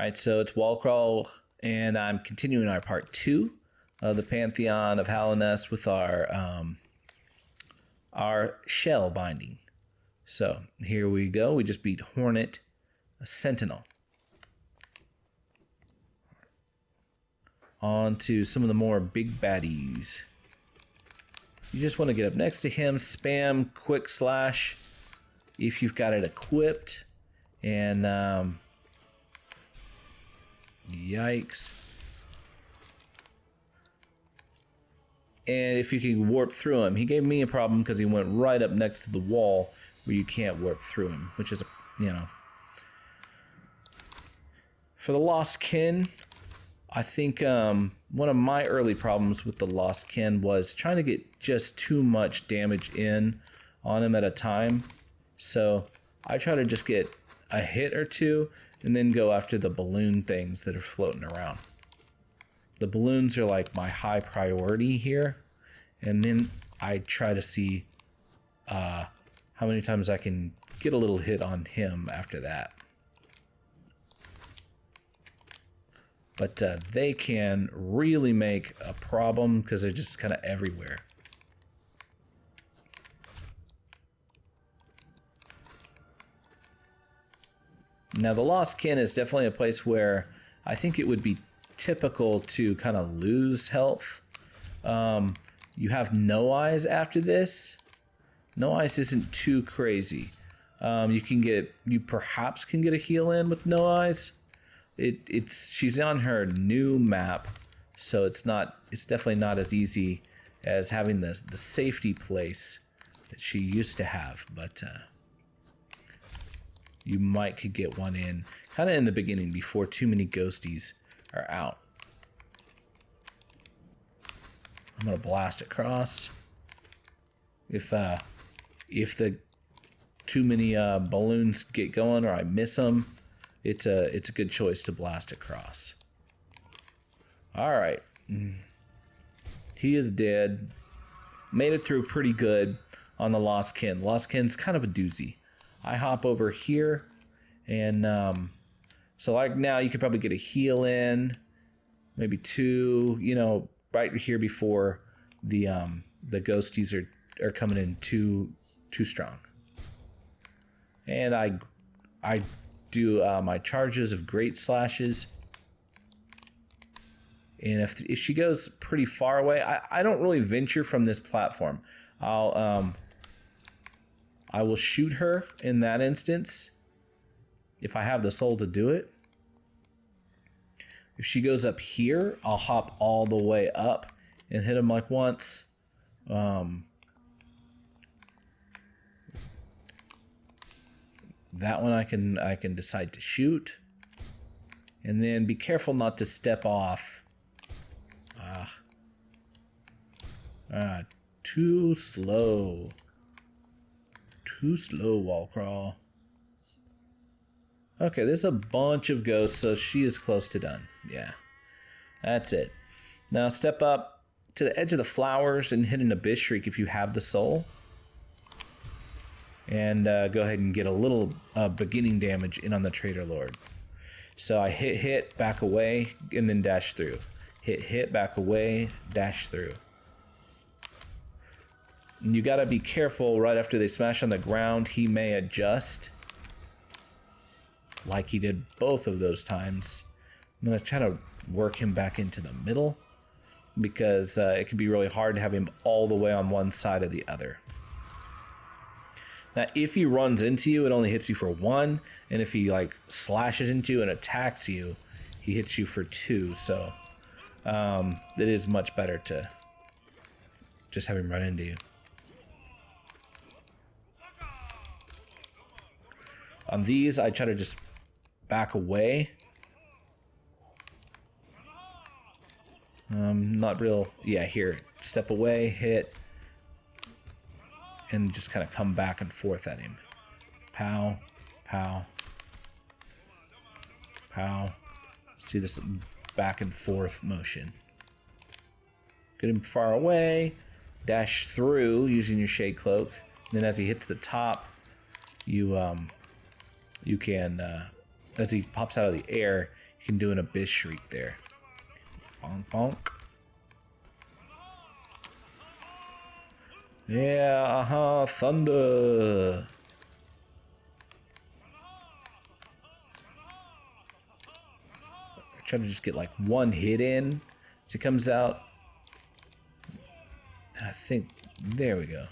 Alright, so it's wall crawl, and I'm continuing our part 2 of the Pantheon of Hallownest with our shell binding. So here we go. We just beat Hornet, a Sentinel. On to some of the more big baddies. You just want to get up next to him, spam quick slash if you've got it equipped, and yikes. And if you can warp through him, he gave me a problem because he went right up next to the wall where you can't warp through him, which is, you know. For the Lost Kin, I think one of my early problems with the Lost Kin was trying to get just too much damage in on him at a time. So I try to just get a hit or two and then go after the balloon things that are floating around. The balloons are like my high priority here, and then I try to see how many times I can get a little hit on him after that. But they can really make a problem because they're just kind of everywhere. Now, the Lost Kin is definitely a place where I think it would be typical to kind of lose health. You have No Eyes after this. No Eyes isn't too crazy. You perhaps can get a heal in with No Eyes. She's on her new map, so it's definitely not as easy as having the safety place that she used to have, but you could get one in kind of in the beginning before too many ghosties are out. I'm gonna blast across. If the too many balloons get going or I miss them, it's a good choice to blast across. All right, he is dead. Made it through pretty good on the Lost Kin. Lost Kin's kind of a doozy. I hop over here, and so like now you could probably get a heal in, maybe two, right here before the ghosties are coming in too strong. And I do my charges of great slashes, and if she goes pretty far away, I don't really venture from this platform. I will shoot her in that instance if I have the soul to do it. If she goes up here, I'll hop all the way up and hit him like once. That one I can decide to shoot, and then be careful not to step off. Too slow. Too slow, wall crawl. Okay, there's a bunch of ghosts, so she is close to done. Yeah, that's it. Now step up to the edge of the flowers and hit an Abyss Shriek if you have the soul. And go ahead and get a little beginning damage in on the Traitor Lord. So I hit, back away, and then dash through. Hit, back away, dash through. And you gotta be careful right after they smash on the ground. He may adjust, like he did both of those times. I'm gonna try to work him back into the middle, because it can be really hard to have him all the way on one side or the other. Now, if he runs into you, it only hits you for 1, and if he slashes into you and attacks you, he hits you for 2. So it is much better to just have him run into you. On these, I try to just back away. Not real. Yeah, here, step away, hit. And just kind of come back and forth at him. Pow, pow, pow. See this back and forth motion. Get him far away, dash through using your Shade Cloak. And then as he hits the top, you can, as he pops out of the air, you You can do an Abyss Shriek there. Bonk, bonk. Yeah, thunder. Try to just get like one hit in as he comes out. And I think, there we go.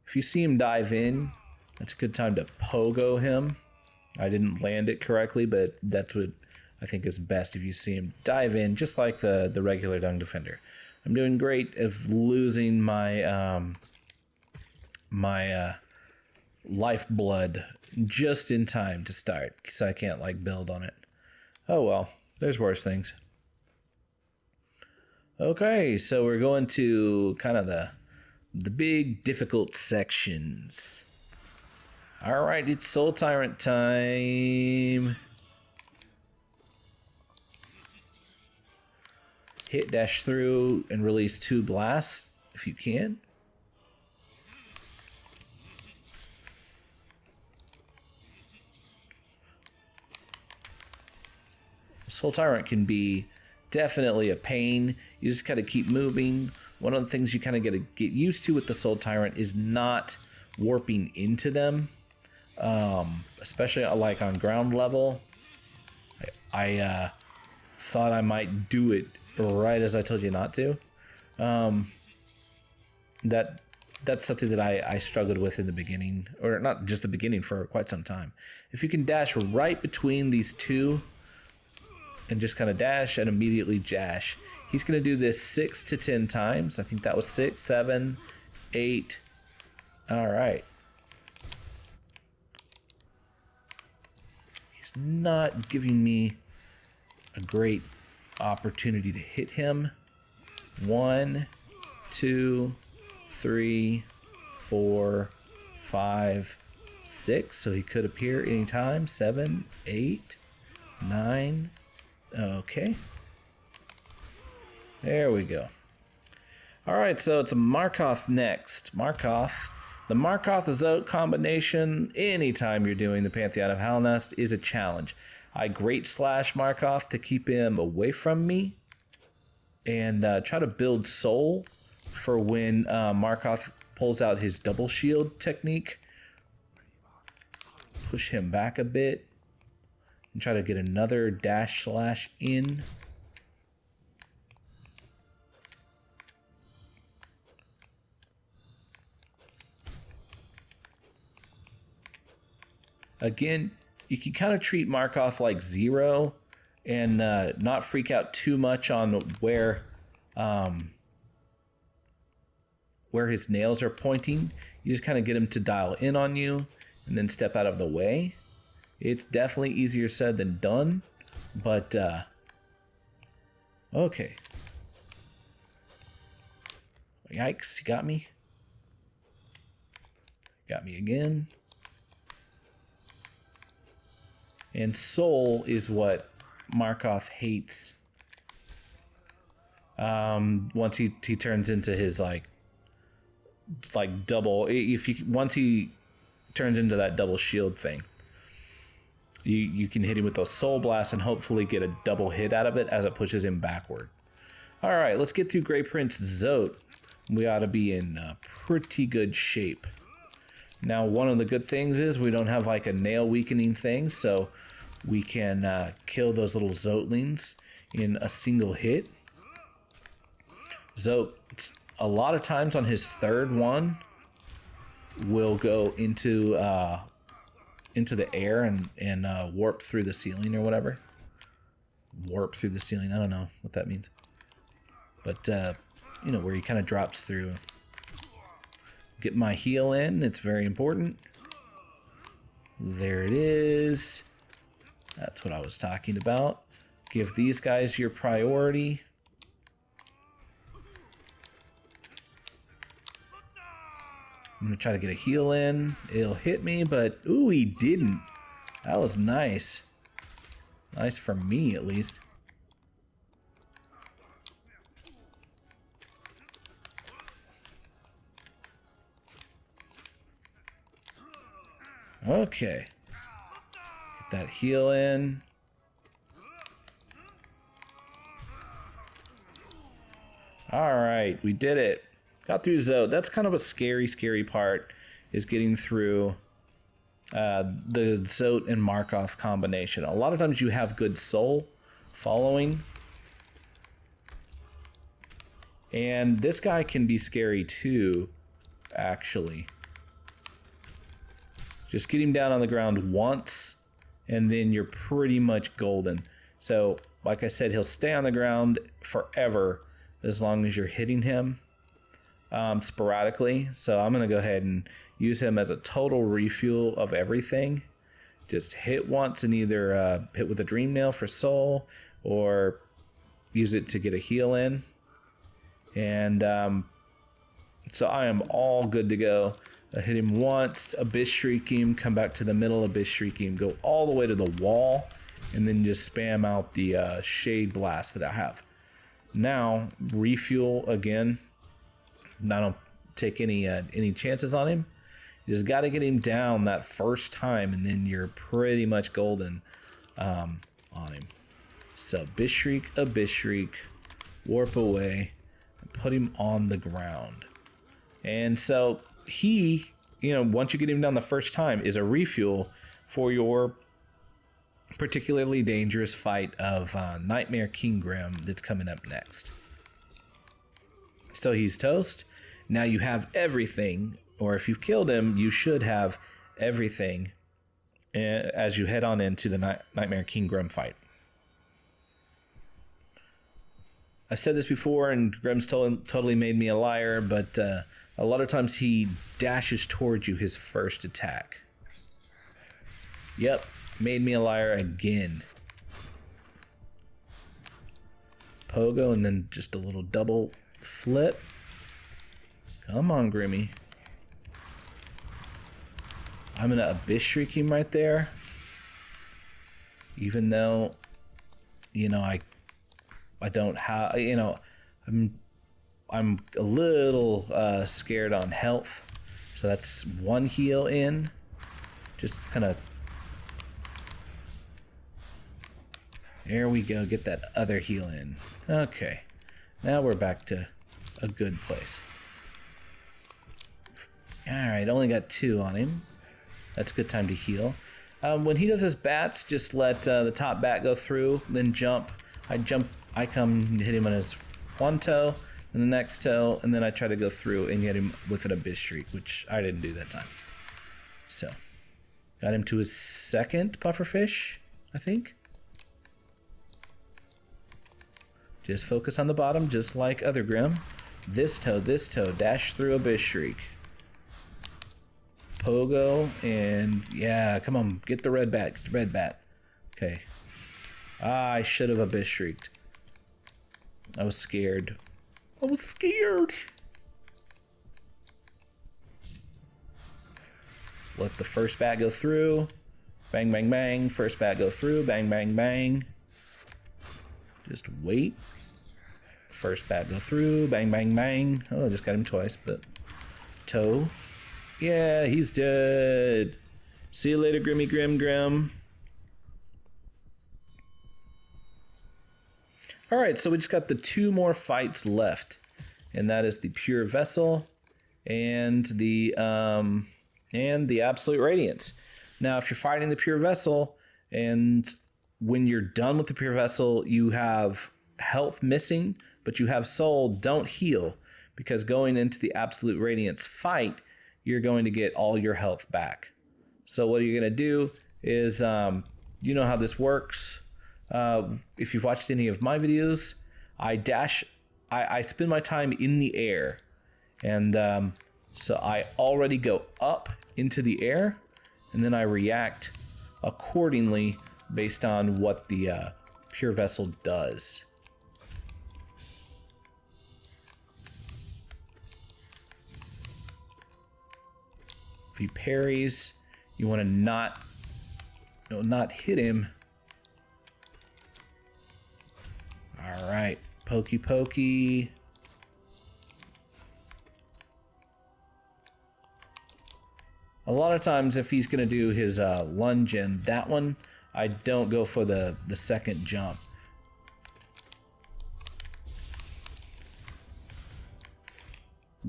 If you see him dive in, that's a good time to pogo him. I didn't land it correctly, but that's what I think is best if you see him dive in, just like the regular Dung Defender. I'm doing great of losing my lifeblood just in time to start, because I can't like build on it. Oh well, there's worse things. Okay, so we're going to kind of the big difficult sections. All right, it's Soul Tyrant time. Hit dash through and release 2 blasts if you can. Soul Tyrant can be definitely a pain. You just gotta keep moving. One of the things you kind of gotta get used to with the Soul Tyrant is not warping into them, especially like on ground level. I thought I might do it right as I told you not to. That's something that I struggled with in the beginning, or not just the beginning, for quite some time. If you can dash right between these two and just kind of dash and immediately jash, he's going to do this 6 to 10 times. I think that was 6, 7, 8. All right. He's not giving me a great opportunity to hit him. 1, 2, 3, 4, 5, 6. So he could appear anytime. 7, 8, 9. Okay. There we go. All right, so it's a Markoth next. Markoth. The Markoth-Zote combination, anytime you're doing the Pantheon of Hallownest, is a challenge. I Great Slash Markoth to keep him away from me, and try to build soul for when Markoth pulls out his double shield technique. Push him back a bit and try to get another dash slash in. Again, you can kind of treat Markoth like Zero and not freak out too much on where his nails are pointing. You just kind of get him to dial in on you and then step out of the way. It's definitely easier said than done, but okay. Yikes, you got me. Got me again. And soul is what Markoth hates. Once he turns into his like double, once he turns into that double shield thing, you can hit him with those soul blasts and hopefully get a double hit out of it as it pushes him backward. All right, let's get through Grey Prince Zote. We ought to be in pretty good shape. Now, one of the good things is we don't have like a nail weakening thing, so we can kill those little Zotelings in a single hit. Zote, a lot of times on his third one, will go into the air and warp through the ceiling or whatever. Warp through the ceiling, I don't know what that means. But, you know, where he kind of drops through. Get my heal in, it's very important. There it is. That's what I was talking about. Give these guys your priority. I'm going to try to get a heal in. It'll hit me, but ooh, he didn't. That was nice. Nice for me, at least. Okay. that heal in. Alright, we did it. Got through Zote. That's kind of a scary part, is getting through the Zote and Markoth combination. A lot of times you have good soul following. And this guy can be scary too, actually. Just get him down on the ground once, and then you're pretty much golden. So, like I said, he'll stay on the ground forever as long as you're hitting him sporadically. So I'm going to go ahead and use him as a total refuel of everything. Just hit once and either hit with a Dream Nail for soul, or use it to get a heal in. And so I am all good to go. I hit him once, Abyss Shriek him, come back to the middle, Abyss Shriek him, go all the way to the wall, and then just spam out the Shade Blast that I have. Now, refuel again. I don't take any chances on him. You just got to get him down that first time, and then you're pretty much golden on him. So Abyss Shriek, warp away, and put him on the ground. And so he, once you get him down the first time, is a refuel for your particularly dangerous fight of Nightmare King Grim that's coming up next. So he's toast. Now you have everything, or if you've killed him, you should have everything as you head on into the Nightmare King Grim fight. I said this before, and Grim's totally made me a liar, but a lot of times he dashes towards you his first attack. Yep, made me a liar again. Pogo, and then just a little double flip. Come on, Grimmy. I'm gonna Abyss Shriek him right there. Even though, I don't have, I'm a little scared on health. So that's one heal in. Just kind of. There we go. Get that other heal in. Okay. Now we're back to a good place. Alright, only got 2 on him. That's a good time to heal. When he does his bats, just let the top bat go through, then jump. I come and hit him on his one toe, and the next toe, and then I try to go through and get him with an Abyss Shriek, which I didn't do that time. So, got him to his second pufferfish, I think. Just focus on the bottom, just like other Grim. This toe, dash through Abyss Shriek. Pogo, and yeah, come on, get the red bat, Okay. I should have Abyss Shrieked. I was scared. Let the first bat go through. Bang, bang, bang. First bat go through. Bang, bang, bang. Just wait. First bat go through. Bang, bang, bang. Oh, I just got him twice, but... Toe. Yeah, he's dead. See you later, Grimmy Grim. Alright, so we just got the 2 more fights left. And that is the Pure Vessel and the Absolute Radiance. Now, if you're fighting the Pure Vessel, and when you're done with the Pure Vessel, you have health missing, but you have soul, don't heal. Because going into the Absolute Radiance fight, you're going to get all your health back. So what you're going to do is, you know how this works. If you've watched any of my videos, I spend my time in the air. And so I already go up into the air, and then I react accordingly based on what the Pure Vessel does. If he parries, you want to not hit him. All right, pokey. A lot of times, if he's going to do his lunge in that one, I don't go for the second jump.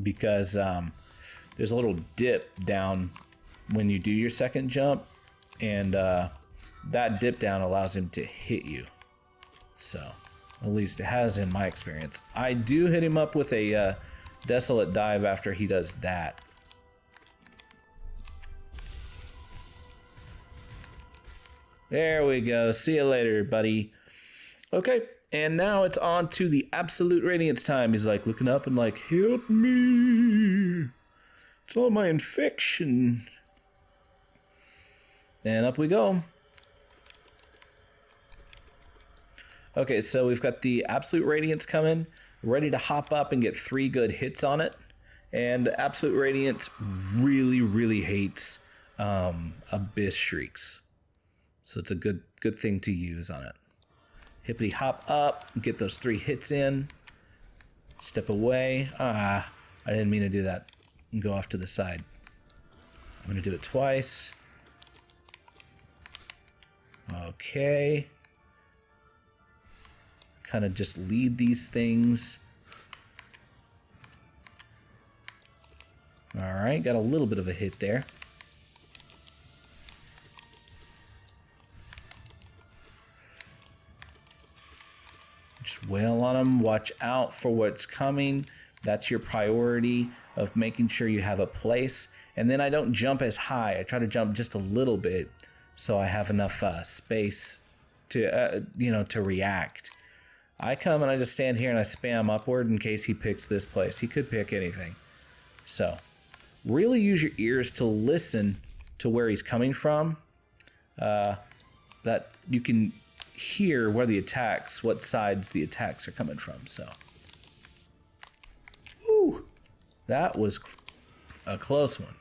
Because there's a little dip down when you do your second jump, and that dip down allows him to hit you. So, at least it has in my experience. I do hit him up with a desolate dive after he does that. There we go. See you later, buddy. Okay, and now it's on to the absolute radiance time. He's like looking up and like, help me. It's all my infection. And up we go. Okay, so we've got the absolute radiance coming, ready to hop up and get 3 good hits on it. And absolute radiance really, really hates abyss shrieks. So it's a good thing to use on it. Hippity hop up, get those 3 hits in. Step away. I didn't mean to do that. And go off to the side. I'm going to do it twice. Okay. Kind of just lead these things. All right, got a little bit of a hit there. Just wail on them. Watch out for what's coming. That's your priority of making sure you have a place. And then I don't jump as high. I try to jump just a little bit so I have enough space to, to react. I come and I just stand here and I spam upward in case he picks this place. He could pick anything. So really use your ears to listen to where he's coming from. That you can hear where the attacks, what sides the attacks are coming from. So, whew, that was a close one.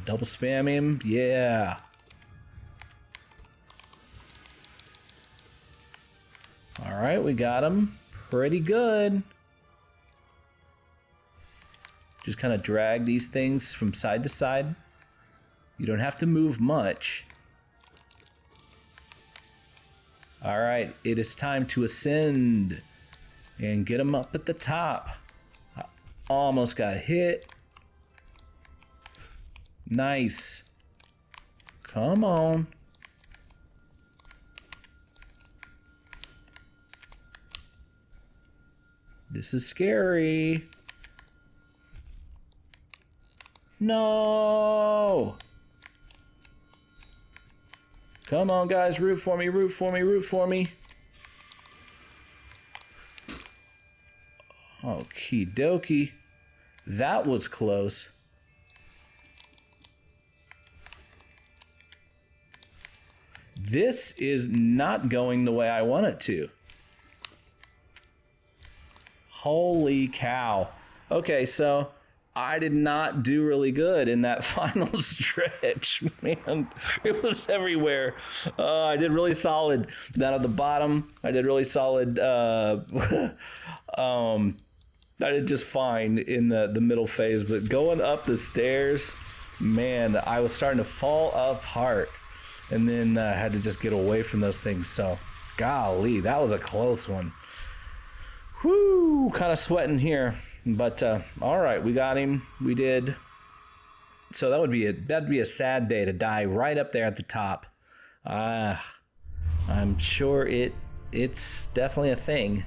Double spam him, yeah. All right, we got him pretty good. Just kind of drag these things from side to side. You don't have to move much. All right, it is time to ascend and get him up at the top. Almost got hit. Nice. Come on. This is scary. No. Come on, guys. Root for me, root for me, root for me. Okie dokie. That was close. This is not going the way I want it to. Holy cow. Okay, so I did not do really good in that final stretch, man. It was everywhere. I did really solid down at the bottom. I did really solid. I did just fine in the middle phase, but going up the stairs, man, I was starting to fall apart, and then I had to just get away from those things. So, golly, that was a close one. Whoo, kind of sweating here. But all right, we got him. We did. So that'd be a sad day to die right up there at the top. I'm sure it's definitely a thing.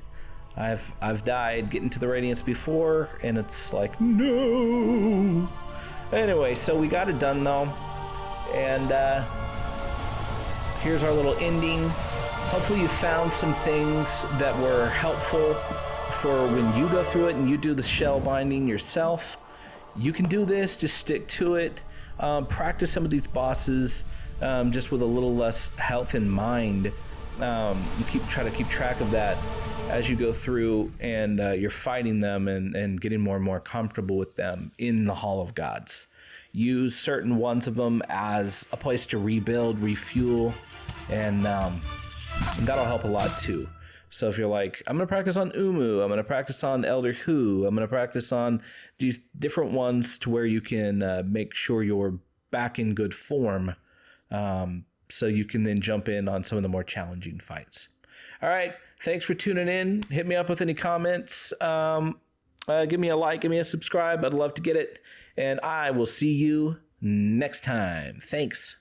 I've died getting to the radiance before, and it's like no. Anyway, so we got it done though, and here's our little ending. Hopefully you found some things that were helpful for when you go through it and you do the shell binding yourself. You can do this, just stick to it. Practice some of these bosses just with a little less health in mind. Try to keep track of that as you go through and you're fighting them and getting more and more comfortable with them in the Hall of Gods. Use certain ones of them as a place to rebuild, refuel, and that'll help a lot too. So if you're like, I'm going to practice on Umu, I'm going to practice on Elder Hu, I'm going to practice on these different ones to where you can make sure you're back in good form, so you can then jump in on some of the more challenging fights. All right, thanks for tuning in. Hit me up with any comments. Give me a like, give me a subscribe. I'd love to get it. And I will see you next time. Thanks.